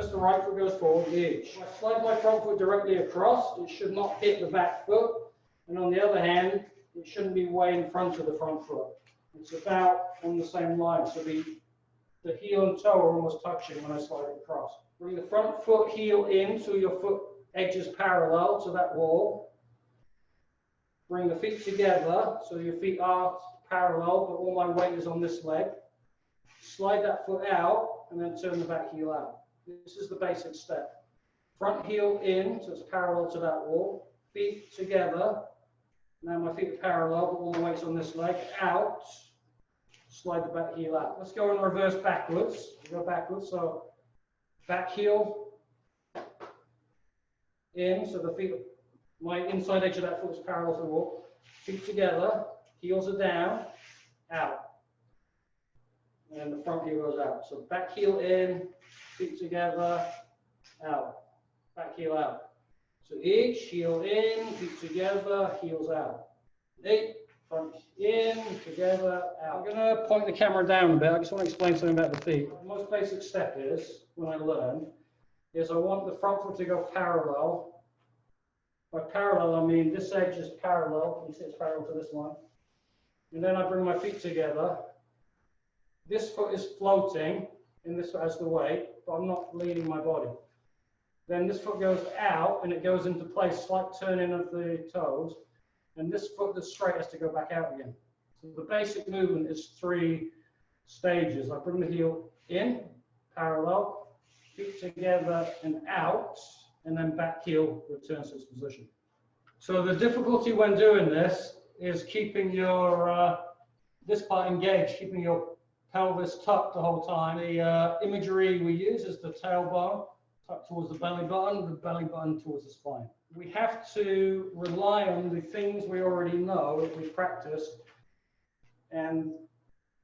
first the right foot goes forward each. If I slide my front foot directly across, it should not hit the back foot. And on the other hand, it shouldn't be way in front of the front foot. It's about on the same line. So the heel and toe are almost touching when I slide it across. Bring the front foot heel in so your foot edges parallel to that wall. Bring the feet together so your feet are parallel, but all my weight is on this leg. Slide that foot out and then turn the back heel out. This is the basic step. Front heel in so it's parallel to that wall. Feet together. Now my feet are parallel, but all the weight's on this leg. Out. Slide the back heel out. Let's go in reverse backwards. Go backwards. So back heel in, so the feet, my inside edge of that foot is parallel to the wall. Feet together, heels are down, out. And the front heel goes out. So back heel in, feet together, out. Back heel out. So each, heel in, feet together, heels out. 8, front in, together, out. I'm going to point the camera down a bit. I just want to explain something about the feet. The most basic step is, when I learn, is I want the front foot to go parallel. By parallel, I mean this edge is parallel. You see it's parallel to this one. And then I bring my feet together. This foot is floating, and this foot has the weight, but I'm not leaning my body. Then this foot goes out, and it goes into place, slight turning of the toes. And this foot that's straight has to go back out again. So the basic movement is 3 stages. I bring the heel in, parallel, feet together and out, and then back heel returns to its position. So the difficulty when doing this is keeping your, this part engaged, keeping your pelvis tucked the whole time. The imagery we use is the tailbone tucked towards the belly button towards the spine. We have to rely on the things we already know that we've practiced. And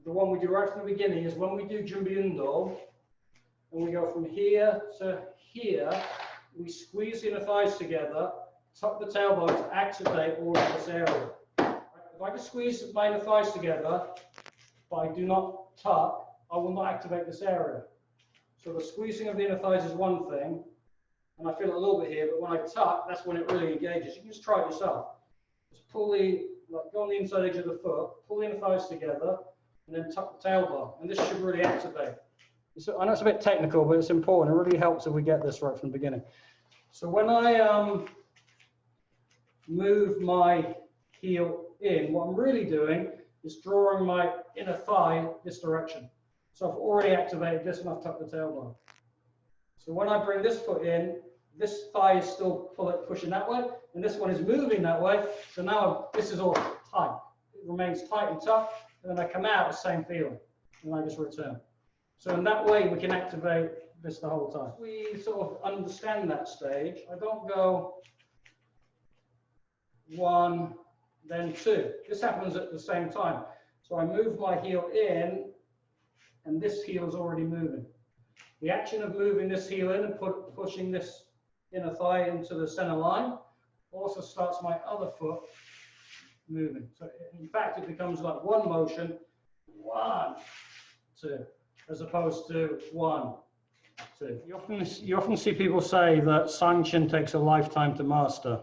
the one we do right from the beginning is when we do Jumbiundo, and we go from here to here, we squeeze the inner thighs together, tuck the tailbone to activate all of this area. If I can squeeze my inner thighs together, but I do not tuck, I will not activate this area. So the squeezing of the inner thighs is one thing, and I feel it a little bit here, but when I tuck, that's when it really engages. You can just try it yourself. Just pull the, like, go on the inside edge of the foot, pull the inner thighs together, and then tuck the tailbone, and this should really activate. So I know it's a bit technical, but it's important. It really helps if we get this right from the beginning. So when I move my heel in, what I'm really doing is drawing my inner thigh this direction. So I've already activated this and I've tucked the tailbone. So when I bring this foot in, this thigh is still pushing that way, and this one is moving that way. So now this is all tight. It remains tight and tucked, and then I come out, the same feeling, and I just return. So in that way, we can activate this the whole time. We sort of understand that stage. I don't go 1, then 2. This happens at the same time. So I move my heel in, and this heel is already moving. The action of moving this heel in and pushing this inner thigh into the center line also starts my other foot moving. So in fact, it becomes like one motion, 1, 2, as opposed to 1, 2. You often see people say that Sanchin takes a lifetime to master.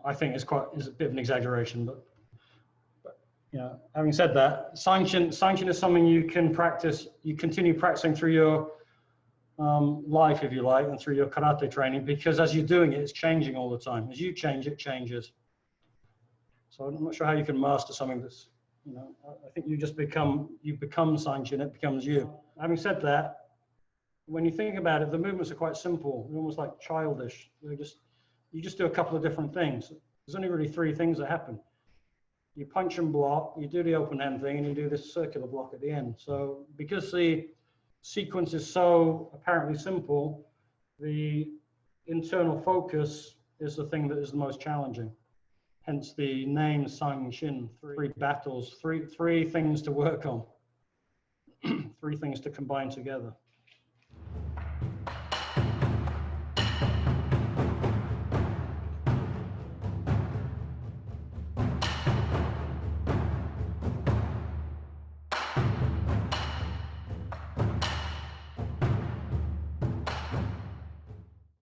I think it's a bit of an exaggeration, but you know, having said that, Sanchin is something you can practice. You continue practicing through your life, if you like, and through your karate training, because as you're doing it, it's changing all the time. As you change, it changes. So I'm not sure how you can master something that's, you know, I think you become Sanchin, it becomes you. Having said that, when you think about it, the movements are quite simple. They're almost like childish. You just do a couple of different things. There's only really 3 things that happen. You punch and block, you do the open hand thing, and you do this circular block at the end. So because the sequence is so apparently simple, the internal focus is the thing that is the most challenging. Hence the name Sanchin, 3 battles, three things to work on, 3 things to combine together.